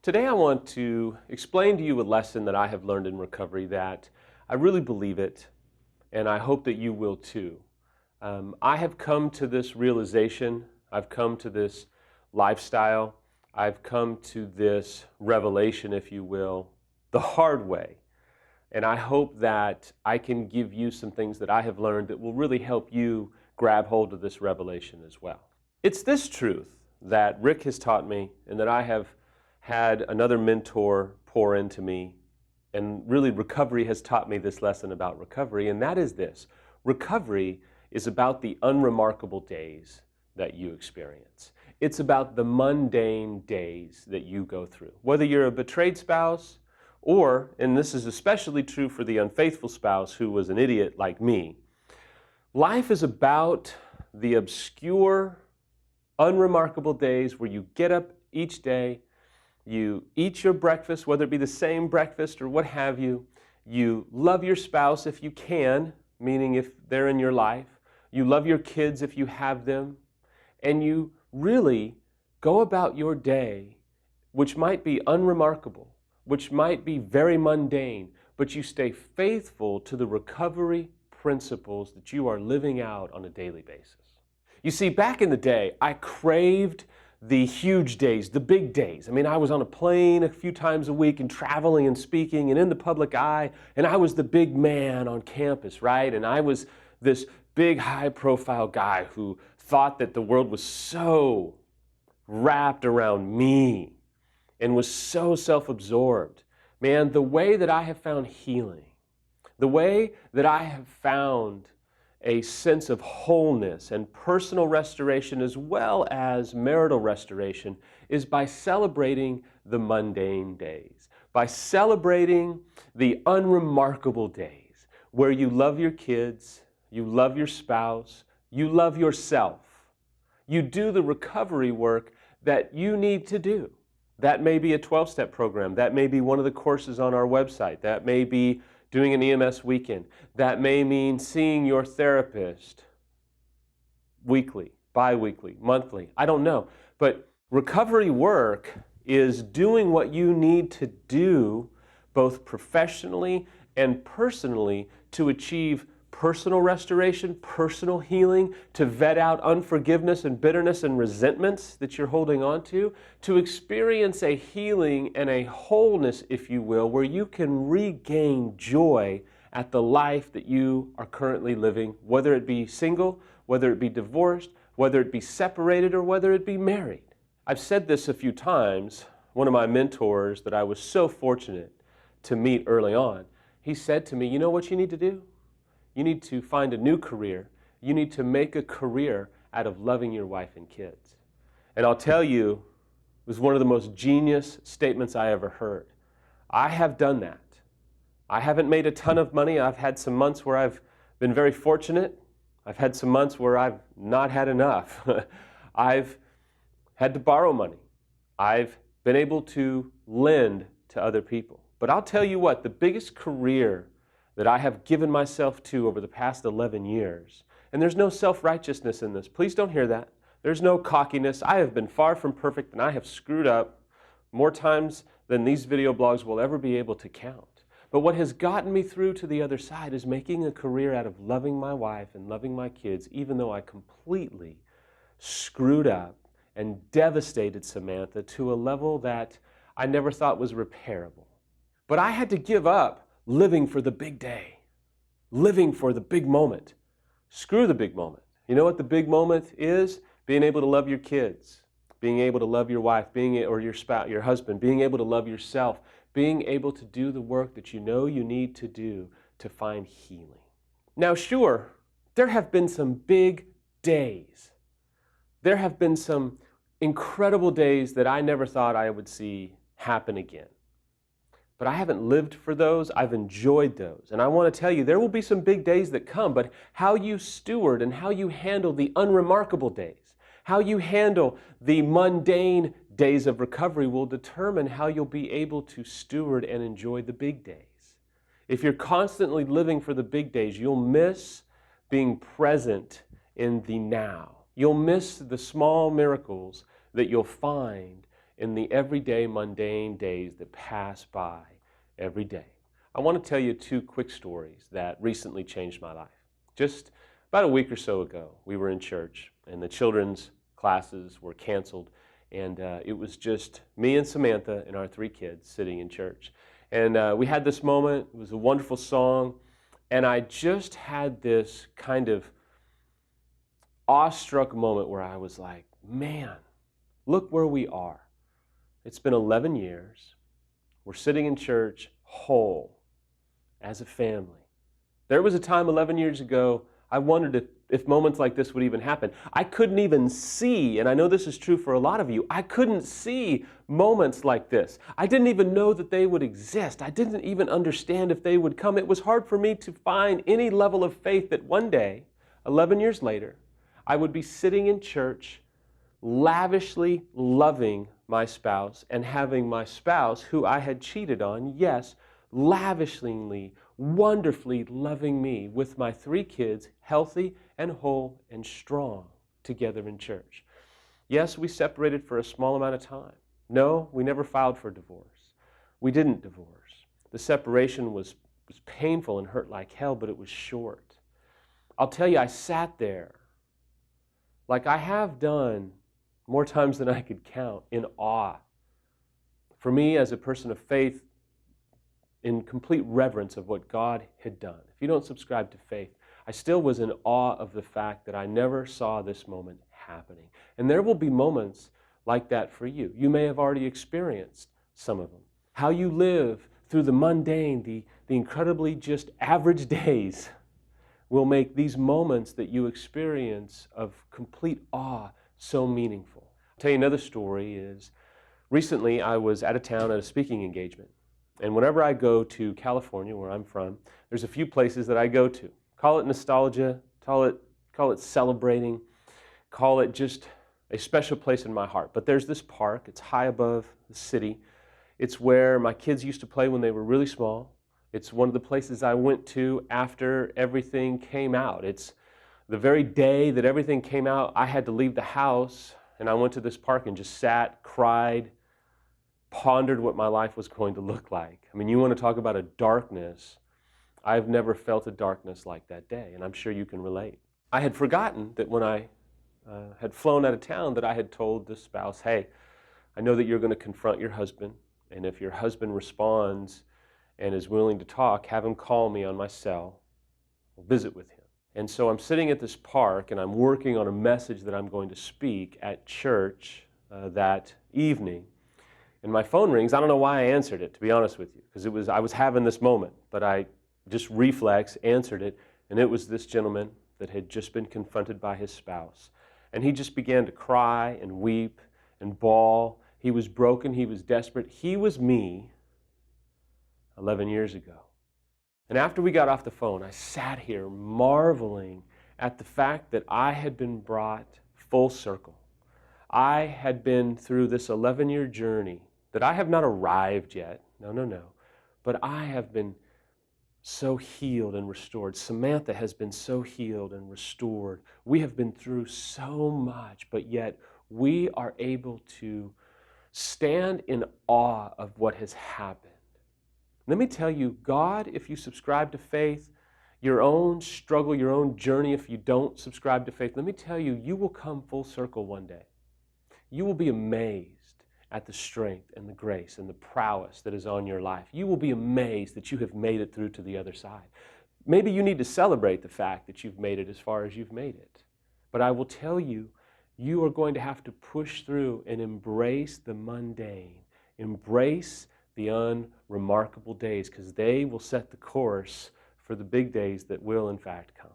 Today I want to explain to you a lesson that I have learned in recovery that I really believe it, and I hope that you will too. I have come to this realization, I've come to this lifestyle, I've come to this revelation, if you will, the hard way. And I hope that I can give you some things that I have learned that will really help you grab hold of this revelation as well. It's this truth that Rick has taught me and that I have had another mentor pour into me, and really recovery has taught me this lesson about recovery, and that is this: recovery is about the unremarkable days that you experience. It's about the mundane days that you go through. Whether you're a betrayed spouse, or, and this is especially true for the unfaithful spouse who was an idiot like me, life is about the obscure, unremarkable days where you get up each day, you eat your breakfast, whether it be the same breakfast or what have you. You love your spouse if you can, meaning if they're in your life. You love your kids if you have them. And you really go about your day, which might be unremarkable, which might be very mundane, but you stay faithful to the recovery principles that you are living out on a daily basis. You see, back in the day, I craved the huge days, the big days. I mean, I was on a plane a few times a week and traveling and speaking and in the public eye, and I was the big man on campus, right? And I was this big high-profile guy who thought that the world was so wrapped around me and was so self-absorbed. Man, the way that I have found healing, the way that I have found a sense of wholeness and personal restoration as well as marital restoration is by celebrating the mundane days, by celebrating the unremarkable days where you love your kids, you love your spouse, you love yourself. You do the recovery work that you need to do. That may be a 12-step program. That may be one of the courses on our website. That may be doing an EMS weekend. That may mean seeing your therapist weekly, bi-weekly, monthly. I don't know. But recovery work is doing what you need to do both professionally and personally to achieve personal restoration, personal healing, to vet out unforgiveness and bitterness and resentments that you're holding on to experience a healing and a wholeness, if you will, where you can regain joy at the life that you are currently living, whether it be single, whether it be divorced, whether it be separated, or whether it be married. I've said this a few times. One of my mentors that I was so fortunate to meet early on, he said to me, you know what you need to do? You need to find a new career. You need to make a career out of loving your wife and kids. And I'll tell you, it was one of the most genius statements I ever heard. I have done that. I haven't made a ton of money. I've had some months where I've been very fortunate. I've had some months where I've not had enough. I've had to borrow money. I've been able to lend to other people. But I'll tell you what, the biggest career that I have given myself to over the past 11 years, and there's no self-righteousness in this. Please don't hear that. There's no cockiness. I have been far from perfect, and I have screwed up more times than these video blogs will ever be able to count. But what has gotten me through to the other side is making a career out of loving my wife and loving my kids, even though I completely screwed up and devastated Samantha to a level that I never thought was repairable. But I had to give up living for the big day, living for the big moment. Screw the big moment. You know what the big moment is? Being able to love your kids, being able to love your wife, or your spouse, your husband, being able to love yourself, being able to do the work that you know you need to do to find healing. Now, sure, there have been some big days. There have been some incredible days that I never thought I would see happen again. But I haven't lived for those. I've enjoyed those. And I want to tell you, there will be some big days that come, but how you steward and how you handle the unremarkable days, how you handle the mundane days of recovery will determine how you'll be able to steward and enjoy the big days. If you're constantly living for the big days, you'll miss being present in the now. You'll miss the small miracles that you'll find in the everyday mundane days that pass by every day. I want to tell you two quick stories that recently changed my life. Just about a week or so ago, we were in church and the children's classes were canceled, and it was just me and Samantha and our three kids sitting in church. And we had this moment. It was a wonderful song, and I just had this kind of awestruck moment where I was like, man, look where we are. It's been 11 years. We're sitting in church whole as a family. There was a time 11 years ago I wondered if moments like this would even happen. I couldn't even see, and I know this is true for a lot of you, I couldn't see moments like this. I didn't even know that they would exist. I didn't even understand if they would come. It was hard for me to find any level of faith that one day, 11 years later, I would be sitting in church lavishly loving my spouse and having my spouse, who I had cheated on, yes, lavishly, wonderfully loving me with my three kids, healthy and whole and strong, together in church. Yes, we separated for a small amount of time. No, we never filed for divorce. We didn't divorce. The separation was painful and hurt like hell, but it was short. I'll tell you, I sat there like I have done more times than I could count, in awe. For me, as a person of faith, in complete reverence of what God had done. If you don't subscribe to faith, I still was in awe of the fact that I never saw this moment happening. And there will be moments like that for you. You may have already experienced some of them. How you live through the mundane, the incredibly just average days, will make these moments that you experience of complete awe so meaningful. I'll tell you another story is, recently I was out of town at a speaking engagement. And whenever I go to California, where I'm from, there's a few places that I go to. Call it nostalgia, call it celebrating, call it just a special place in my heart. But there's this park, it's high above the city. It's where my kids used to play when they were really small. It's one of the places I went to after everything came out. It's the very day that everything came out, I had to leave the house, and I went to this park and just sat, cried, pondered what my life was going to look like. I mean, you want to talk about a darkness. I've never felt a darkness like that day, and I'm sure you can relate. I had forgotten that when I had flown out of town that I had told the spouse, hey, I know that you're going to confront your husband, and if your husband responds and is willing to talk, have him call me on my cell. I'll visit with him. And so I'm sitting at this park, and I'm working on a message that I'm going to speak at church that evening. And my phone rings. I don't know why I answered it, to be honest with you, because I was having this moment, but I just reflex answered it, and it was this gentleman that had just been confronted by his spouse. And he just began to cry and weep and bawl. He was broken. He was desperate. He was me 11 years ago. And after we got off the phone, I sat here marveling at the fact that I had been brought full circle. I had been through this 11-year journey that I have not arrived yet. No. But I have been so healed and restored. Samantha has been so healed and restored. We have been through so much, but yet we are able to stand in awe of what has happened. Let me tell you, God, if you subscribe to faith, your own struggle, your own journey, if you don't subscribe to faith, let me tell you, you will come full circle one day. You will be amazed at the strength and the grace and the prowess that is on your life. You will be amazed that you have made it through to the other side. Maybe you need to celebrate the fact that you've made it as far as you've made it. But I will tell you, you are going to have to push through and embrace the mundane. Embrace the unremarkable days, because they will set the course for the big days that will in fact come.